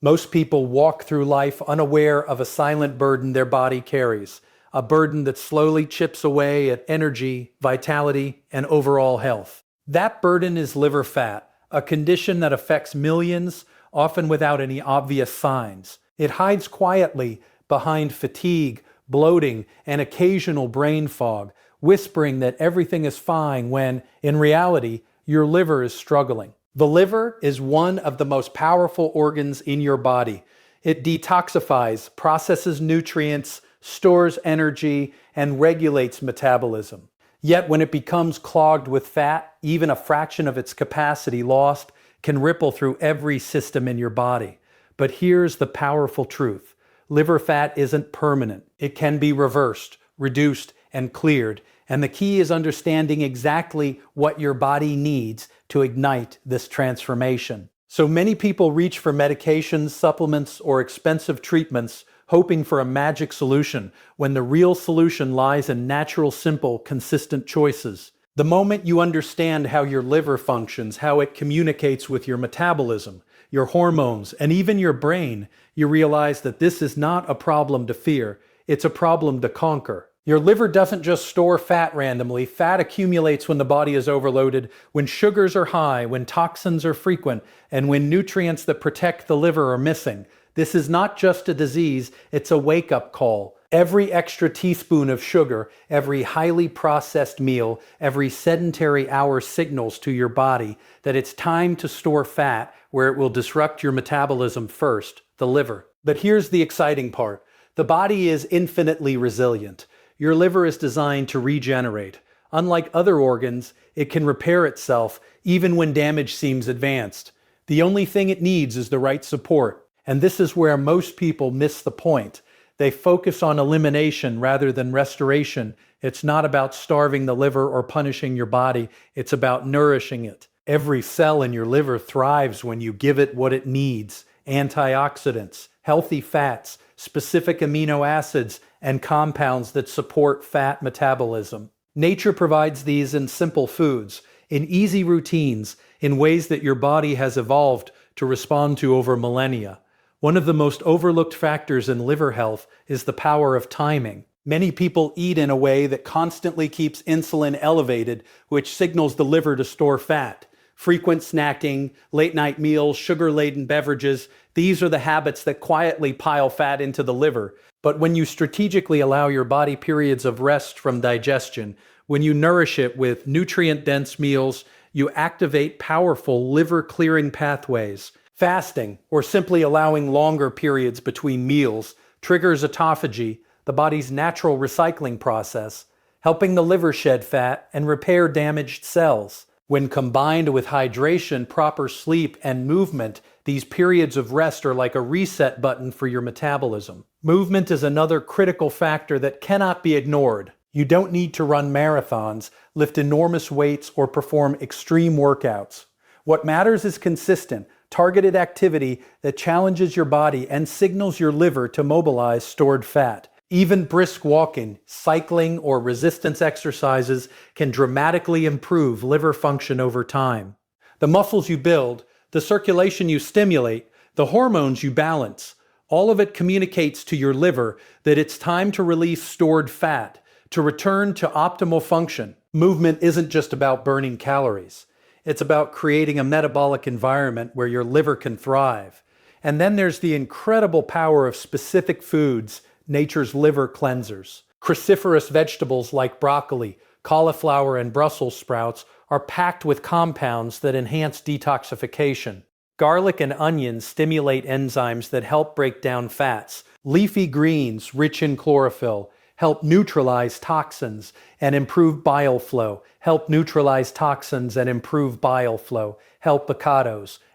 Most people walk through life unaware of a silent burden their body carries, a burden that slowly chips away at energy, vitality, and overall health. That burden is liver fat, a condition that affects millions, often without any obvious signs. It hides quietly behind fatigue, bloating, and occasional brain fog, whispering that everything is fine when, in reality, your liver is struggling. The liver is one of the most powerful organs in your body. It detoxifies, processes nutrients, stores energy, and regulates metabolism. Yet when it becomes clogged with fat, even a fraction of its capacity lost can ripple through every system in your body. But here's the powerful truth. Liver fat isn't permanent. It can be reversed, reduced, and cleared. And the key is understanding exactly what your body needs to ignite this transformation. So many people reach for medications, supplements, or expensive treatments, hoping for a magic solution, when the real solution lies in natural, simple, consistent choices. The moment you understand how your liver functions, how it communicates with your metabolism, your hormones, and even your brain, you realize that this is not a problem to fear, it's a problem to conquer. Your liver doesn't just store fat randomly. Fat accumulates when the body is overloaded, when sugars are high, when toxins are frequent, and when nutrients that protect the liver are missing. This is not just a disease, it's a wake-up call. Every extra teaspoon of sugar, every highly processed meal, every sedentary hour signals to your body that it's time to store fat where it will disrupt your metabolism first, the liver. But here's the exciting part. The body is infinitely resilient. Your liver is designed to regenerate. Unlike other organs, it can repair itself even when damage seems advanced. The only thing it needs is the right support. And this is where most people miss the point. They focus on elimination rather than restoration. It's not about starving the liver or punishing your body. It's about nourishing it. Every cell in your liver thrives when you give it what it needs: antioxidants, healthy fats, specific amino acids, and compounds that support fat metabolism. Nature provides these in simple foods, in easy routines, in ways that your body has evolved to respond to over millennia. One of the most overlooked factors in liver health is the power of timing. Many people eat in a way that constantly keeps insulin elevated, which signals the liver to store fat. Frequent snacking, late-night meals, sugar-laden beverages, these are the habits that quietly pile fat into the liver. But when you strategically allow your body periods of rest from digestion, when you nourish it with nutrient-dense meals, you activate powerful liver-clearing pathways. Fasting, or simply allowing longer periods between meals, triggers autophagy, the body's natural recycling process, helping the liver shed fat and repair damaged cells. When combined with hydration, proper sleep, and movement, these periods of rest are like a reset button for your metabolism. Movement is another critical factor that cannot be ignored. You don't need to run marathons, lift enormous weights, or perform extreme workouts. What matters is consistent, targeted activity that challenges your body and signals your liver to mobilize stored fat. Even brisk walking, cycling, or resistance exercises can dramatically improve liver function over time. The muscles you build, the circulation you stimulate, the hormones you balance, all of it communicates to your liver that it's time to release stored fat, to return to optimal function. Movement isn't just about burning calories. It's about creating a metabolic environment where your liver can thrive. And then there's the incredible power of specific foods, nature's liver cleansers. Cruciferous vegetables like broccoli, cauliflower, and Brussels sprouts are packed with compounds that enhance detoxification. Garlic and onions stimulate enzymes that help break down fats. Leafy greens, rich in chlorophyll, help neutralize toxins and improve bile flow. Help avocados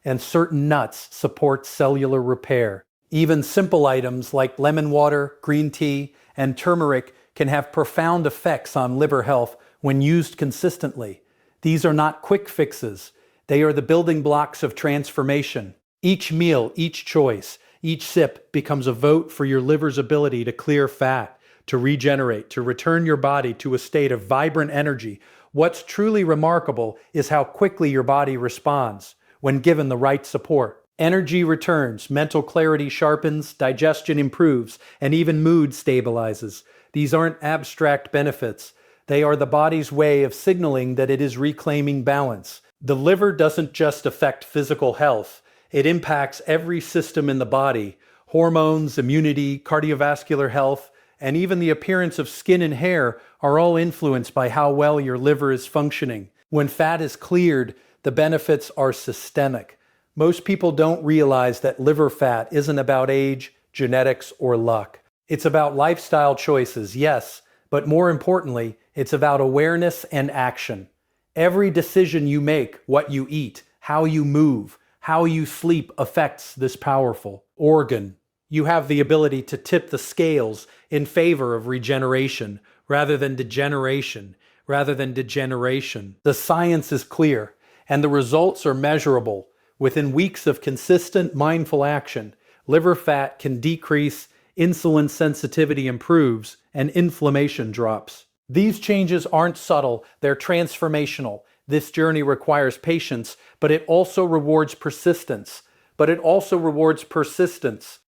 and certain nuts support cellular repair. Even simple items like lemon water, green tea, and turmeric can have profound effects on liver health when used consistently. These are not quick fixes. They are the building blocks of transformation. Each meal, each choice, each sip becomes a vote for your liver's ability to clear fat, to regenerate, to return your body to a state of vibrant energy. What's truly remarkable is how quickly your body responds when given the right support. Energy returns, mental clarity sharpens, digestion improves, and even mood stabilizes. These aren't abstract benefits. They are the body's way of signaling that it is reclaiming balance. The liver doesn't just affect physical health, it impacts every system in the body: hormones, immunity, cardiovascular health, and even the appearance of skin and hair are all influenced by how well your liver is functioning. When fat is cleared, the benefits are systemic. Most people don't realize that liver fat isn't about age, genetics, or luck. It's about lifestyle choices, yes, but more importantly, it's about awareness and action. Every decision you make, what you eat, how you move, how you sleep affects this powerful organ. You have the ability to tip the scales in favor of regeneration rather than degeneration. The science is clear, and the results are measurable. Within weeks of consistent, mindful action, liver fat can decrease, insulin sensitivity improves, and inflammation drops. These changes aren't subtle, they're transformational. This journey requires patience, but it also rewards persistence.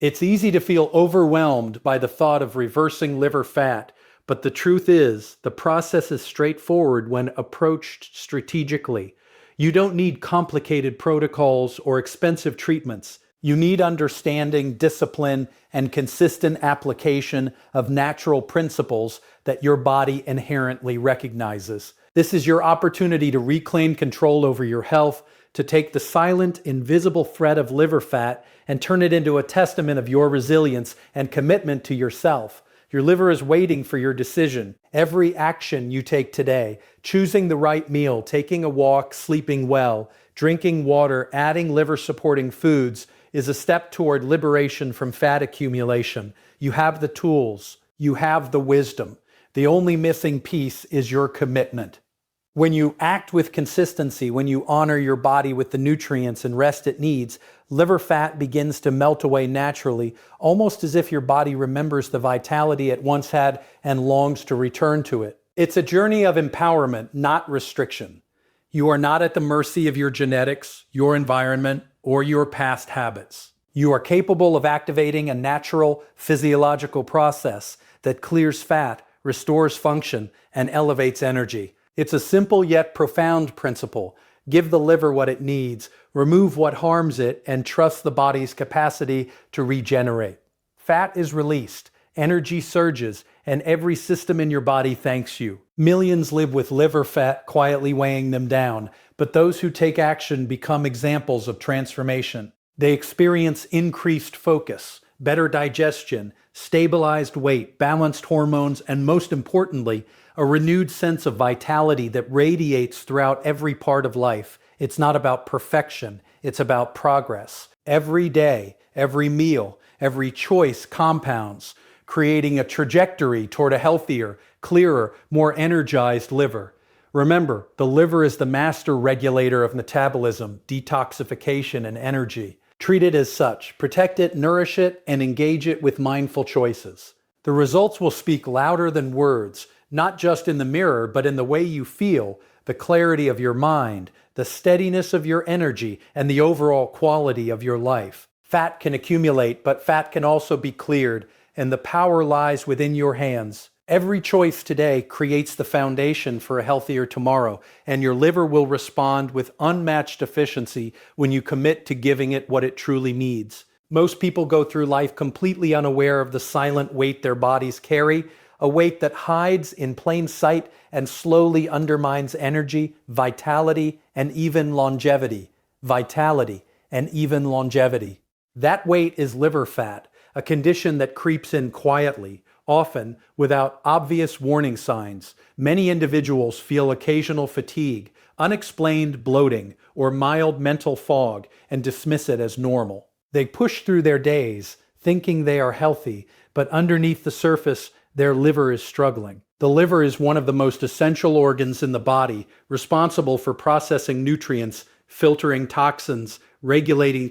It's easy to feel overwhelmed by the thought of reversing liver fat, but the truth is, the process is straightforward when approached strategically. You don't need complicated protocols or expensive treatments. You need understanding, discipline, and consistent application of natural principles that your body inherently recognizes. This is your opportunity to reclaim control over your health, to take the silent, invisible threat of liver fat and turn it into a testament of your resilience and commitment to yourself. Your liver is waiting for your decision. Every action you take today, choosing the right meal, taking a walk, sleeping well, drinking water, adding liver-supporting foods, is a step toward liberation from fat accumulation. You have the tools. You have the wisdom. The only missing piece is your commitment. When you act with consistency, when you honor your body with the nutrients and rest it needs, liver fat begins to melt away naturally, almost as if your body remembers the vitality it once had and longs to return to it. It's a journey of empowerment, not restriction. You are not at the mercy of your genetics, your environment, or your past habits. You are capable of activating a natural physiological process that clears fat, restores function, and elevates energy. It's a simple yet profound principle. Give the liver what it needs, remove what harms it, and trust the body's capacity to regenerate. Fat is released, energy surges, and every system in your body thanks you. Millions live with liver fat quietly weighing them down, but those who take action become examples of transformation. They experience increased focus, better digestion, stabilized weight, balanced hormones, and most importantly, a renewed sense of vitality that radiates throughout every part of life. It's not about perfection, it's about progress. Every day, every meal, every choice compounds, creating a trajectory toward a healthier, clearer, more energized liver. Remember, the liver is the master regulator of metabolism, detoxification, and energy. Treat it as such, protect it, nourish it, and engage it with mindful choices. The results will speak louder than words, not just in the mirror, but in the way you feel, the clarity of your mind, the steadiness of your energy, and the overall quality of your life. Fat can accumulate, but fat can also be cleared, and the power lies within your hands. Every choice today creates the foundation for a healthier tomorrow, and your liver will respond with unmatched efficiency when you commit to giving it what it truly needs. Most people go through life completely unaware of the silent weight their bodies carry, a weight that hides in plain sight and slowly undermines energy, vitality, and even longevity. That weight is liver fat, a condition that creeps in quietly, often without obvious warning signs. Many individuals feel occasional fatigue, unexplained bloating, or mild mental fog and dismiss it as normal. They push through their days, thinking they are healthy, but underneath the surface, their liver is struggling. The liver is one of the most essential organs in the body, responsible for processing nutrients, filtering toxins, regulating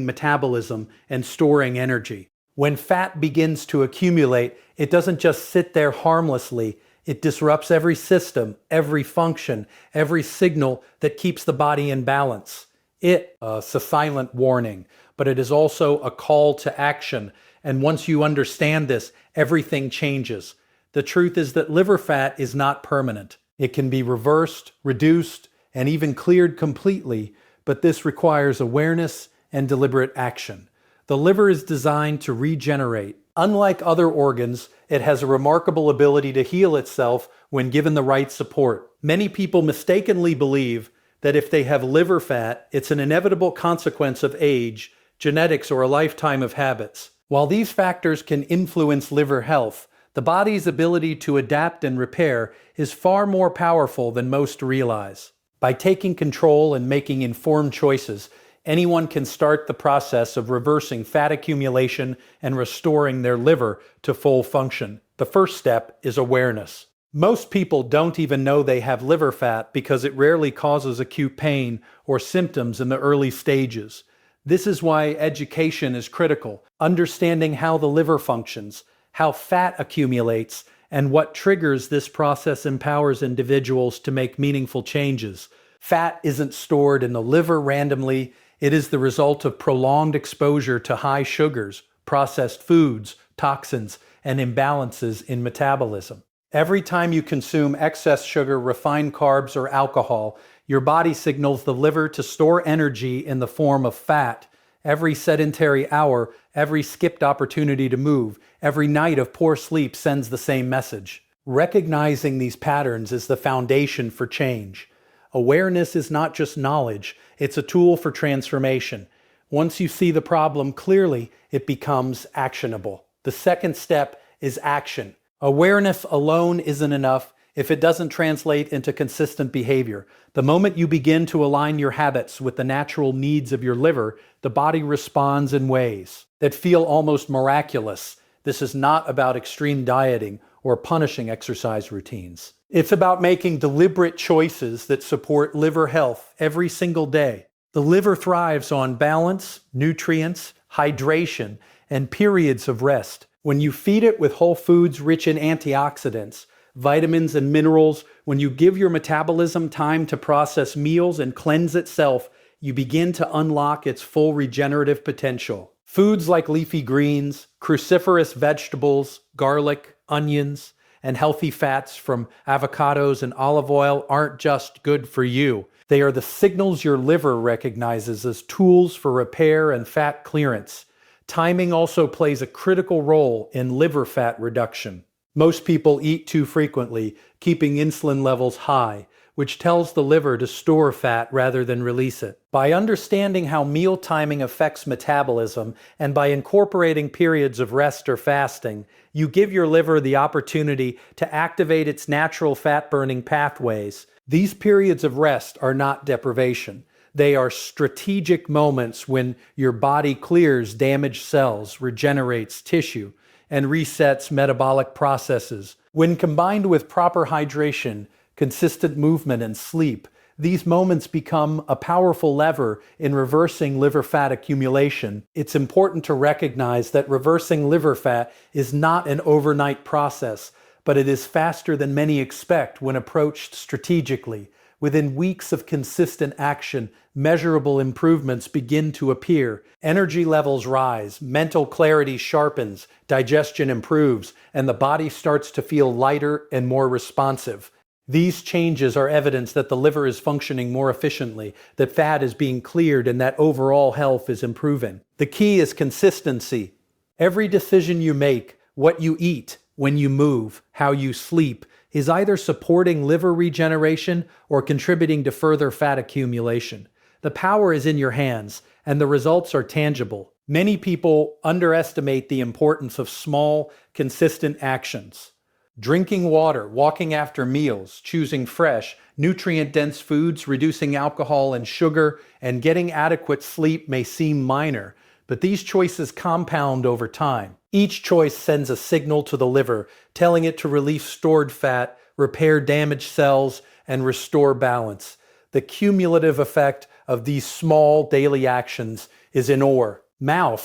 metabolism, and storing energy. When fat begins to accumulate, it doesn't just sit there harmlessly. It disrupts every system, every function, every signal that keeps the body in balance. It's a silent warning, but it is also a call to action. And once you understand this, everything changes. The truth is that liver fat is not permanent. It can be reversed, reduced, and even cleared completely, but this requires awareness and deliberate action. The liver is designed to regenerate. Unlike other organs, it has a remarkable ability to heal itself when given the right support. Many people mistakenly believe that if they have liver fat, it's an inevitable consequence of age, genetics, or a lifetime of habits. While these factors can influence liver health, the body's ability to adapt and repair is far more powerful than most realize. By taking control and making informed choices, anyone can start the process of reversing fat accumulation and restoring their liver to full function. The first step is awareness. Most people don't even know they have liver fat because it rarely causes acute pain or symptoms in the early stages. This is why education is critical. Understanding how the liver functions, how fat accumulates, and what triggers this process empowers individuals to make meaningful changes. Fat isn't stored in the liver randomly. It is the result of prolonged exposure to high sugars, processed foods, toxins, and imbalances in metabolism. Every time you consume excess sugar, refined carbs, or alcohol, your body signals the liver to store energy in the form of fat. Every sedentary hour, every skipped opportunity to move, every night of poor sleep sends the same message. Recognizing these patterns is the foundation for change. Awareness is not just knowledge, it's a tool for transformation. Once you see the problem clearly, it becomes actionable. The second step is action. Awareness alone isn't enough if it doesn't translate into consistent behavior. The moment you begin to align your habits with the natural needs of your liver, the body responds in ways that feel almost miraculous. This is not about extreme dieting or punishing exercise routines. It's about making deliberate choices that support liver health every single day. The liver thrives on balance, nutrients, hydration, and periods of rest. When you feed it with whole foods rich in antioxidants, vitamins, and minerals, when you give your metabolism time to process meals and cleanse itself, you begin to unlock its full regenerative potential. Foods like leafy greens, cruciferous vegetables, garlic, onions, and healthy fats from avocados and olive oil aren't just good for you. They are the signals your liver recognizes as tools for repair and fat clearance. Timing also plays a critical role in liver fat reduction. Most people eat too frequently, keeping insulin levels high, which tells the liver to store fat rather than release it. By understanding how meal timing affects metabolism and by incorporating periods of rest or fasting, you give your liver the opportunity to activate its natural fat-burning pathways. These periods of rest are not deprivation. They are strategic moments when your body clears damaged cells, regenerates tissue, and resets metabolic processes. When combined with proper hydration, consistent movement, and sleep, these moments become a powerful lever in reversing liver fat accumulation. It's important to recognize that reversing liver fat is not an overnight process, but it is faster than many expect when approached strategically. Within weeks of consistent action, measurable improvements begin to appear. Energy levels rise, mental clarity sharpens, digestion improves, and the body starts to feel lighter and more responsive. These changes are evidence that the liver is functioning more efficiently, that fat is being cleared, and that overall health is improving. The key is consistency. Every decision you make, what you eat, when you move, how you sleep, is either supporting liver regeneration or contributing to further fat accumulation. The power is in your hands, and the results are tangible. Many people underestimate the importance of small, consistent actions. Drinking water, walking after meals, choosing fresh, nutrient-dense foods, reducing alcohol and sugar, and getting adequate sleep may seem minor, but these choices compound over time. Each choice sends a signal to the liver, telling it to release stored fat, repair damaged cells, and restore balance. The cumulative effect of these small daily actions is enormous.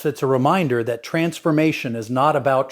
It's a reminder that transformation is not about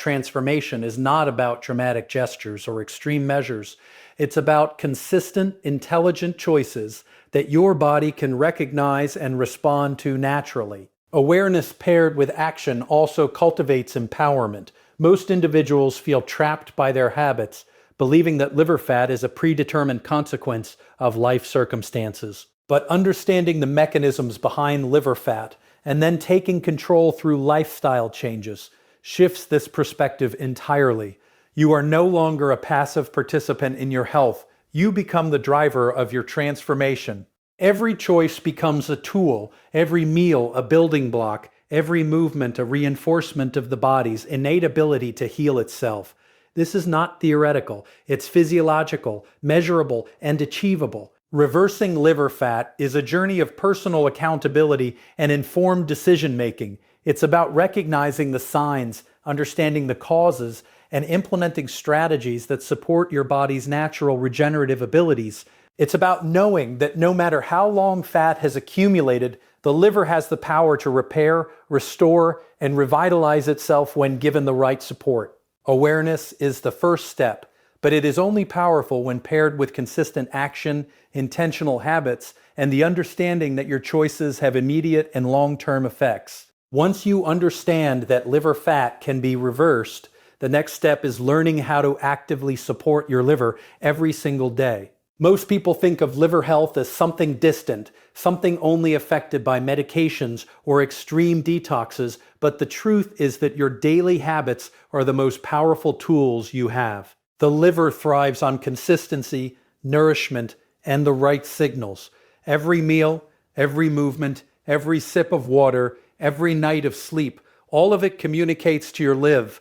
dramatic gestures or extreme measures. It's about consistent, intelligent choices that your body can recognize and respond to naturally. Awareness paired with action also cultivates empowerment. Most individuals feel trapped by their habits, believing that liver fat is a predetermined consequence of life circumstances. But understanding the mechanisms behind liver fat and then taking control through lifestyle changes shifts this perspective entirely. You are no longer a passive participant in your health. You become the driver of your transformation. Every choice becomes a tool, every meal a building block, every movement a reinforcement of the body's innate ability to heal itself. This is not theoretical, it's physiological, measurable, and achievable. Reversing liver fat is a journey of personal accountability and informed decision-making. It's about recognizing the signs, understanding the causes, and implementing strategies that support your body's natural regenerative abilities. It's about knowing that no matter how long fat has accumulated, the liver has the power to repair, restore, and revitalize itself when given the right support. Awareness is the first step, but it is only powerful when paired with consistent action, intentional habits, and the understanding that your choices have immediate and long-term effects. Once you understand that liver fat can be reversed, the next step is learning how to actively support your liver every single day. Most people think of liver health as something distant, something only affected by medications or extreme detoxes, but the truth is that your daily habits are the most powerful tools you have. The liver thrives on consistency, nourishment, and the right signals. Every meal, every movement, every sip of water, every night of sleep, all of it communicates to your liver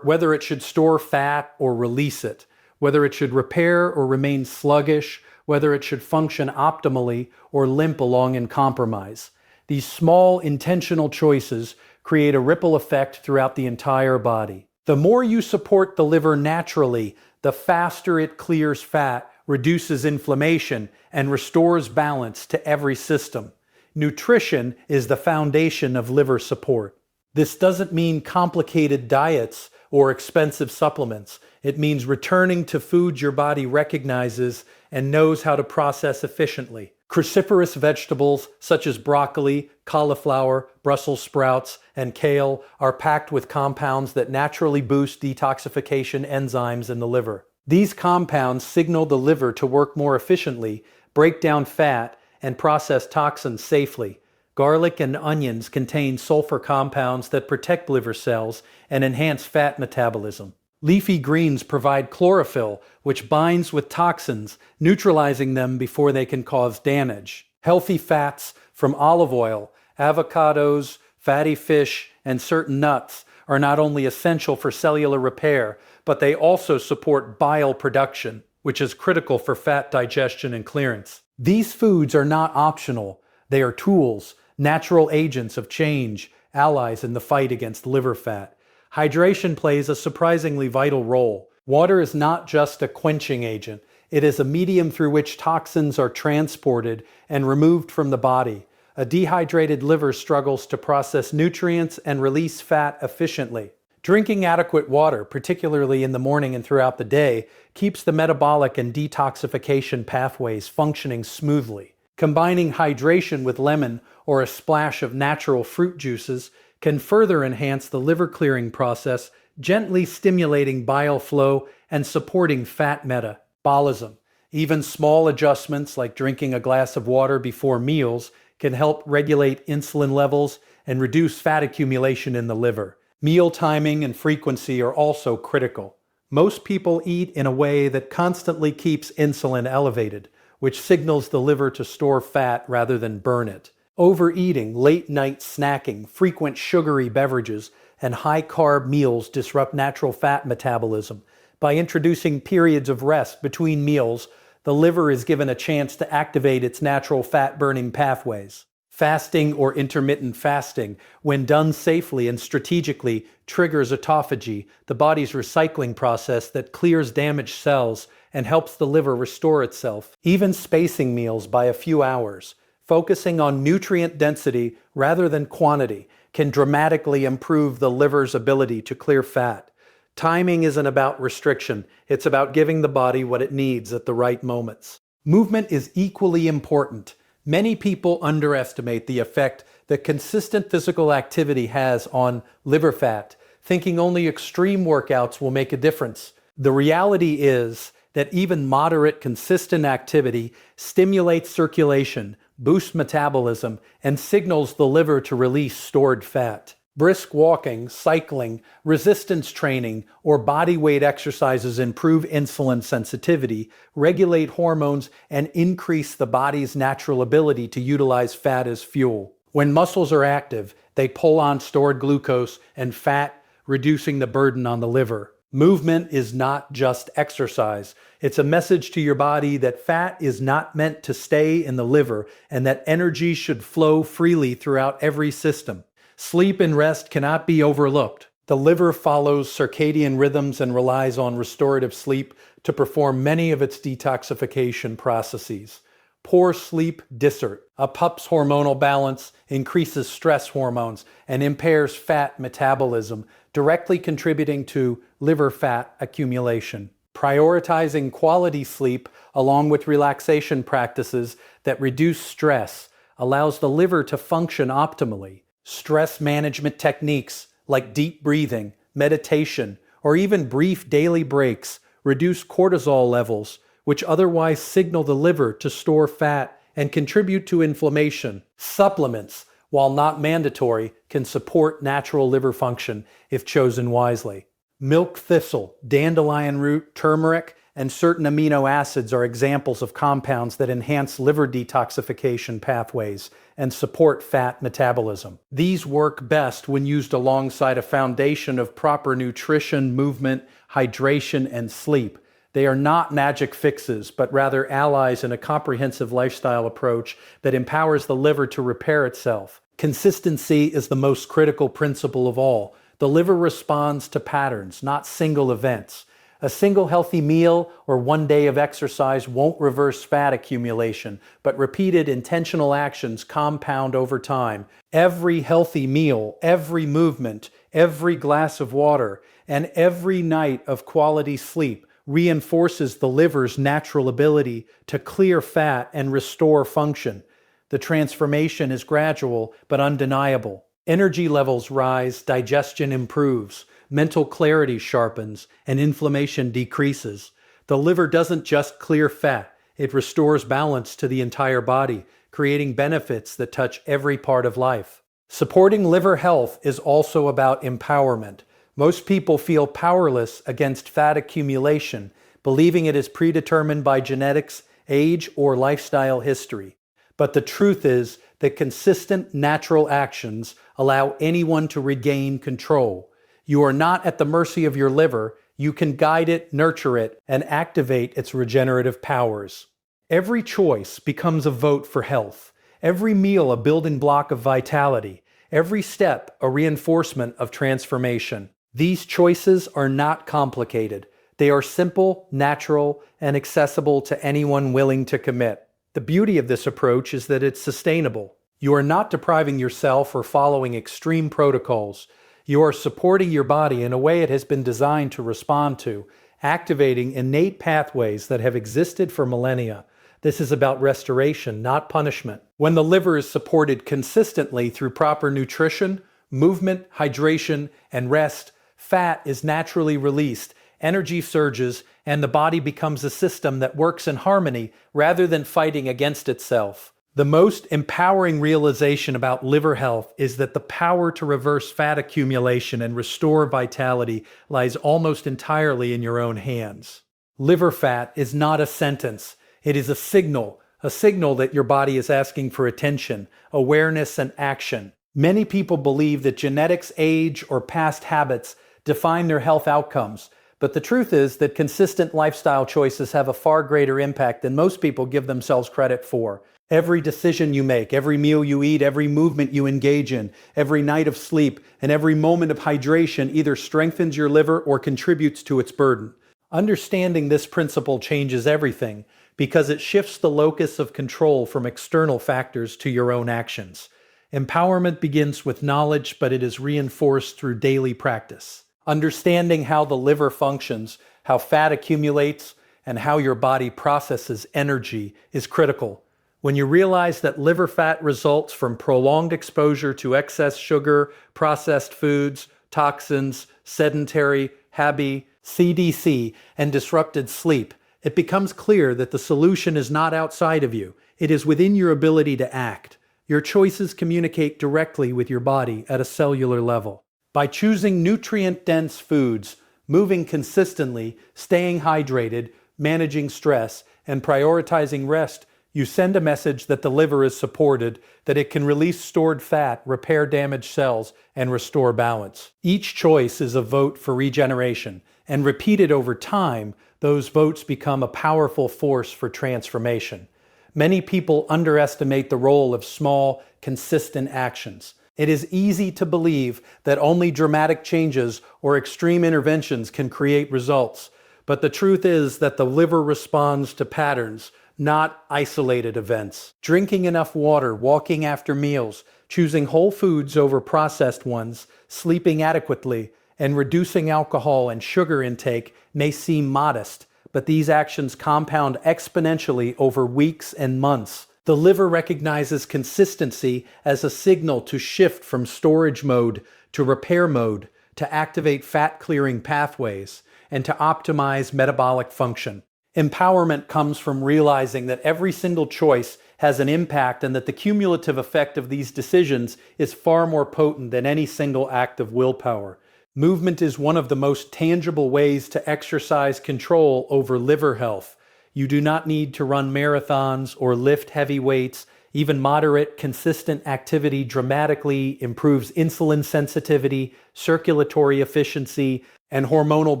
whether it should store fat or release it, whether it should repair or remain sluggish, whether it should function optimally or limp along in compromise. These small, intentional choices create a ripple effect throughout the entire body. The more you support the liver naturally, the faster it clears fat, reduces inflammation, and restores balance to every system. Nutrition is the foundation of liver support. This doesn't mean complicated diets or expensive supplements. It means returning to foods your body recognizes and knows how to process efficiently. Cruciferous vegetables such as broccoli, cauliflower, Brussels sprouts, and kale are packed with compounds that naturally boost detoxification enzymes in the liver. These compounds signal the liver to work more efficiently, break down fat, and process toxins safely. Garlic and onions contain sulfur compounds that protect liver cells and enhance fat metabolism. Leafy greens provide chlorophyll, which binds with toxins, neutralizing them before they can cause damage. Healthy fats from olive oil, avocados, fatty fish, and certain nuts are not only essential for cellular repair, but they also support bile production, which is critical for fat digestion and clearance. These foods are not optional. They are tools, natural agents of change, allies in the fight against liver fat. Hydration plays a surprisingly vital role. Water is not just a quenching agent. It is a medium through which toxins are transported and removed from the body. A dehydrated liver struggles to process nutrients and release fat efficiently. Drinking adequate water, particularly in the morning and throughout the day, keeps the metabolic and detoxification pathways functioning smoothly. Combining hydration with lemon or a splash of natural fruit juices can further enhance the liver clearing process, gently stimulating bile flow and supporting fat metabolism. Even small adjustments like drinking a glass of water before meals can help regulate insulin levels and reduce fat accumulation in the liver. Meal timing and frequency are also critical. Most people eat in a way that constantly keeps insulin elevated, which signals the liver to store fat rather than burn it. Overeating, late-night snacking, frequent sugary beverages, and high-carb meals disrupt natural fat metabolism. By introducing periods of rest between meals, the liver is given a chance to activate its natural fat-burning pathways. Fasting or intermittent fasting, when done safely and strategically, triggers autophagy, the body's recycling process that clears damaged cells and helps the liver restore itself. Even spacing meals by a few hours, focusing on nutrient density rather than quantity, can dramatically improve the liver's ability to clear fat. Timing isn't about restriction, it's about giving the body what it needs at the right moments. Movement is equally important. Many people underestimate the effect that consistent physical activity has on liver fat, thinking only extreme workouts will make a difference. The reality is that even moderate, consistent activity stimulates circulation, boosts metabolism, and signals the liver to release stored fat. Brisk walking, cycling, resistance training, or body weight exercises improve insulin sensitivity, regulate hormones, and increase the body's natural ability to utilize fat as fuel. When muscles are active, they pull on stored glucose and fat, reducing the burden on the liver. Movement is not just exercise. It's a message to your body that fat is not meant to stay in the liver and that energy should flow freely throughout every system. Sleep and rest cannot be overlooked. The liver follows circadian rhythms and relies on restorative sleep to perform many of its detoxification processes. Poor sleep disrupts a pup's hormonal balance, increases stress hormones, and impairs fat metabolism, directly contributing to liver fat accumulation. Prioritizing quality sleep along with relaxation practices that reduce stress allows the liver to function optimally. Stress management techniques like deep breathing, meditation, or even brief daily breaks reduce cortisol levels, which otherwise signal the liver to store fat and contribute to inflammation. Supplements, while not mandatory, can support natural liver function if chosen wisely. Milk thistle, dandelion root, turmeric, and certain amino acids are examples of compounds that enhance liver detoxification pathways and support fat metabolism. These work best when used alongside a foundation of proper nutrition, movement, hydration, and sleep. They are not magic fixes, but rather allies in a comprehensive lifestyle approach that empowers the liver to repair itself. Consistency is the most critical principle of all. The liver responds to patterns, not single events. A single healthy meal or one day of exercise won't reverse fat accumulation, but repeated intentional actions compound over time. Every healthy meal, every movement, every glass of water, and every night of quality sleep reinforces the liver's natural ability to clear fat and restore function. The transformation is gradual but undeniable. Energy levels rise, digestion improves, mental clarity sharpens, and inflammation decreases. The liver doesn't just clear fat, it restores balance to the entire body, creating benefits that touch every part of life. Supporting liver health is also about empowerment. Most people feel powerless against fat accumulation, believing it is predetermined by genetics, age, or lifestyle history. But the truth is that consistent natural actions allow anyone to regain control. You are not at the mercy of your liver. You can guide it, nurture it, and activate its regenerative powers. Every choice becomes a vote for health. Every meal a building block of vitality. Every step a reinforcement of transformation. These choices are not complicated. They are simple, natural, and accessible to anyone willing to commit. The beauty of this approach is that it's sustainable. You are not depriving yourself or following extreme protocols. You are supporting your body in a way it has been designed to respond to, activating innate pathways that have existed for millennia. This is about restoration, not punishment. When the liver is supported consistently through proper nutrition, movement, hydration, and rest, fat is naturally released, energy surges, and the body becomes a system that works in harmony rather than fighting against itself. The most empowering realization about liver health is that the power to reverse fat accumulation and restore vitality lies almost entirely in your own hands. Liver fat is not a sentence. It is a signal that your body is asking for attention, awareness, and action. Many people believe that genetics, age, or past habits define their health outcomes, but the truth is that consistent lifestyle choices have a far greater impact than most people give themselves credit for. Every decision you make, every meal you eat, every movement you engage in, every night of sleep, and every moment of hydration either strengthens your liver or contributes to its burden. Understanding this principle changes everything because it shifts the locus of control from external factors to your own actions. Empowerment begins with knowledge, but it is reinforced through daily practice. Understanding how the liver functions, how fat accumulates, and how your body processes energy is critical. When you realize that liver fat results from prolonged exposure to excess sugar, processed foods, toxins, sedentary, HABI, CDC, and disrupted sleep, it becomes clear that the solution is not outside of you. It is within your ability to act. Your choices communicate directly with your body at a cellular level. By choosing nutrient-dense foods, moving consistently, staying hydrated, managing stress, and prioritizing rest, you send a message that the liver is supported, that it can release stored fat, repair damaged cells, and restore balance. Each choice is a vote for regeneration, and repeated over time, those votes become a powerful force for transformation. Many people underestimate the role of small, consistent actions. It is easy to believe that only dramatic changes or extreme interventions can create results, but the truth is that the liver responds to patterns, not isolated events. Drinking enough water, walking after meals, choosing whole foods over processed ones, sleeping adequately, and reducing alcohol and sugar intake may seem modest, but these actions compound exponentially over weeks and months. The liver recognizes consistency as a signal to shift from storage mode to repair mode, to activate fat-clearing pathways, and to optimize metabolic function. Empowerment comes from realizing that every single choice has an impact and that the cumulative effect of these decisions is far more potent than any single act of willpower. Movement is one of the most tangible ways to exercise control over liver health. You do not need to run marathons or lift heavy weights. Even moderate, consistent activity dramatically improves insulin sensitivity, circulatory efficiency, and hormonal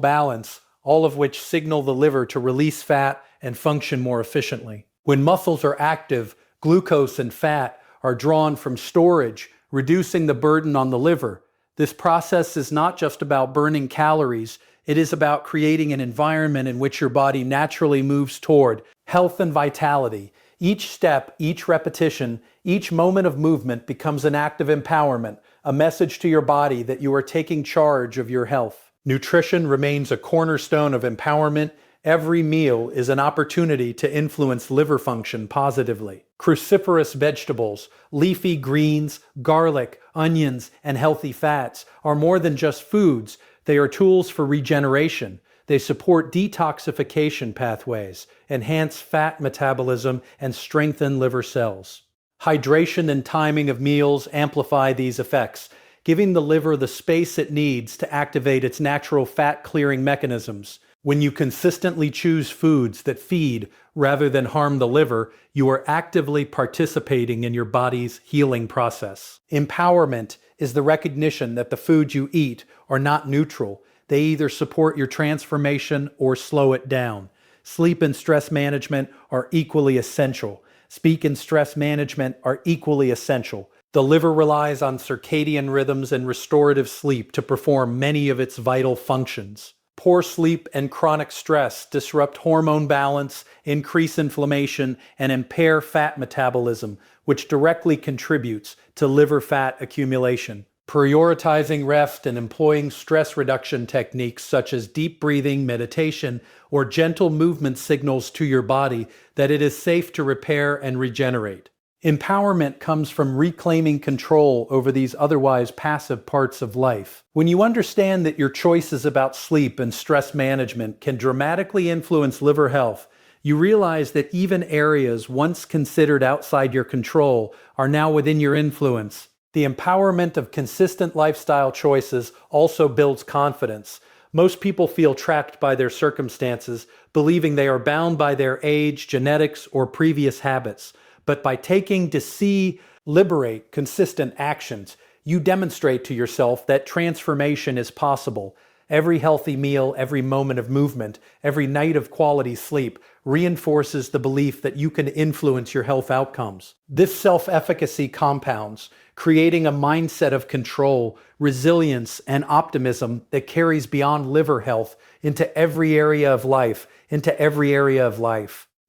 balance, all of which signal the liver to release fat and function more efficiently. When muscles are active, glucose and fat are drawn from storage, reducing the burden on the liver. This process is not just about burning calories, it is about creating an environment in which your body naturally moves toward health and vitality. Each step, each repetition, each moment of movement becomes an act of empowerment, a message to your body that you are taking charge of your health. Nutrition remains a cornerstone of empowerment. Every meal is an opportunity to influence liver function positively. Cruciferous vegetables, leafy greens, garlic, onions, and healthy fats are more than just foods. They are tools for regeneration. They support detoxification pathways, enhance fat metabolism, and strengthen liver cells. Hydration and timing of meals amplify these effects, giving the liver the space it needs to activate its natural fat-clearing mechanisms. When you consistently choose foods that feed rather than harm the liver, you are actively participating in your body's healing process. Empowerment is the recognition that the foods you eat are not neutral. They either support your transformation or slow it down. Sleep and stress management are equally essential. Speak and stress management are equally essential. The liver relies on circadian rhythms and restorative sleep to perform many of its vital functions. Poor sleep and chronic stress disrupt hormone balance, increase inflammation, and impair fat metabolism, which directly contributes to liver fat accumulation. Prioritizing rest and employing stress reduction techniques such as deep breathing, meditation, or gentle movement signals to your body that it is safe to repair and regenerate. Empowerment comes from reclaiming control over these otherwise passive parts of life. When you understand that your choices about sleep and stress management can dramatically influence liver health, you realize that even areas once considered outside your control are now within your influence. The empowerment of consistent lifestyle choices also builds confidence. Most people feel trapped by their circumstances, believing they are bound by their age, genetics, or previous habits. But by taking liberate consistent actions, you demonstrate to yourself that transformation is possible. Every healthy meal, every moment of movement, every night of quality sleep reinforces the belief that you can influence your health outcomes. This self-efficacy compounds, creating a mindset of control, resilience, and optimism that carries beyond liver health into every area of life.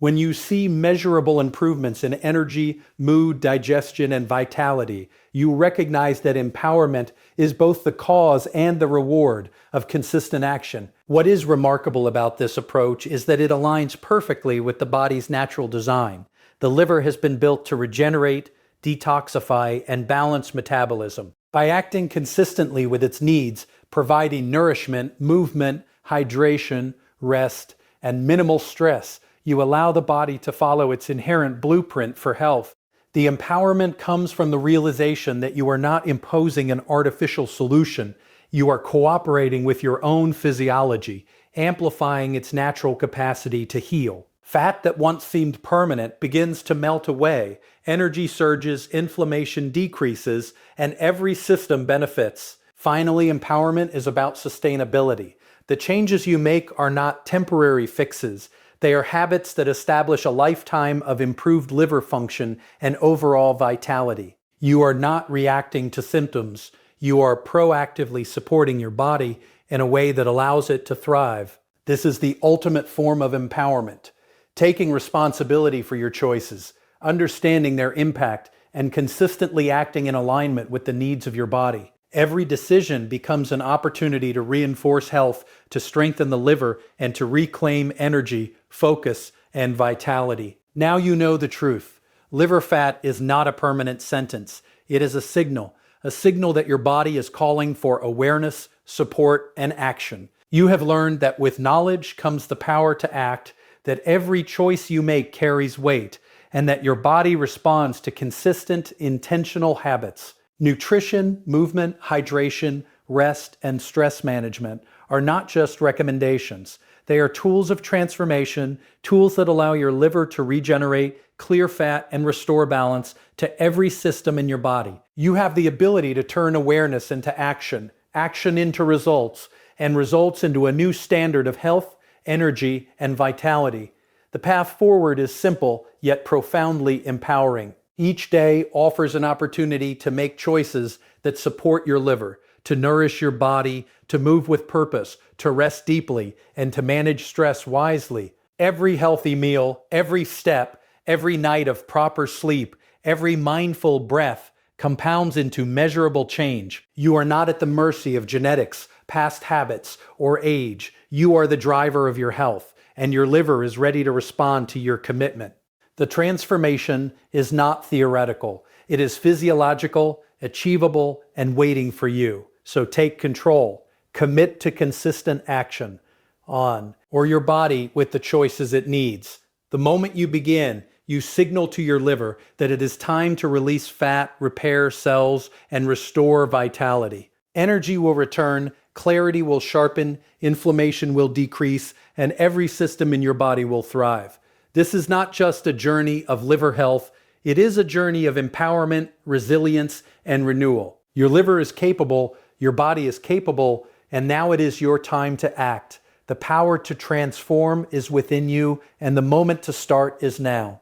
When you see measurable improvements in energy, mood, digestion, and vitality, you recognize that empowerment is both the cause and the reward of consistent action. What is remarkable about this approach is that it aligns perfectly with the body's natural design. The liver has been built to regenerate, detoxify, and balance metabolism. By acting consistently with its needs, providing nourishment, movement, hydration, rest, and minimal stress, you allow the body to follow its inherent blueprint for health. The empowerment comes from the realization that you are not imposing an artificial solution. You are cooperating with your own physiology, amplifying its natural capacity to heal. Fat that once seemed permanent begins to melt away, energy surges, inflammation decreases, and every system benefits. Finally, empowerment is about sustainability. The changes you make are not temporary fixes. They are habits that establish a lifetime of improved liver function and overall vitality. You are not reacting to symptoms. You are proactively supporting your body in a way that allows it to thrive. This is the ultimate form of empowerment. Taking responsibility for your choices, understanding their impact, and consistently acting in alignment with the needs of your body. Every decision becomes an opportunity to reinforce health, to strengthen the liver, and to reclaim energy, focus, and vitality. Now you know the truth. Liver fat is not a permanent sentence. It is a signal that your body is calling for awareness, support, and action. You have learned that with knowledge comes the power to act, that every choice you make carries weight, and that your body responds to consistent, intentional habits. Nutrition, movement, hydration, rest, and stress management are not just recommendations. They are tools of transformation, tools that allow your liver to regenerate, clear fat, and restore balance to every system in your body. You have the ability to turn awareness into action, action into results, and results into a new standard of health, energy, and vitality. The path forward is simple, yet profoundly empowering. Each day offers an opportunity to make choices that support your liver, to nourish your body, to move with purpose, to rest deeply, and to manage stress wisely. Every healthy meal, every step, every night of proper sleep, every mindful breath compounds into measurable change. You are not at the mercy of genetics, past habits, or age. You are the driver of your health, and your liver is ready to respond to your commitment. The transformation is not theoretical. It is physiological, achievable, and waiting for you. So take control. Commit to consistent action or your body with the choices it needs. The moment you begin, you signal to your liver that it is time to release fat, repair cells, and restore vitality. Energy will return, clarity will sharpen, inflammation will decrease, and every system in your body will thrive. This is not just a journey of liver health, it is a journey of empowerment, resilience, and renewal. Your liver is capable, your body is capable, and now it is your time to act. The power to transform is within you, and the moment to start is now.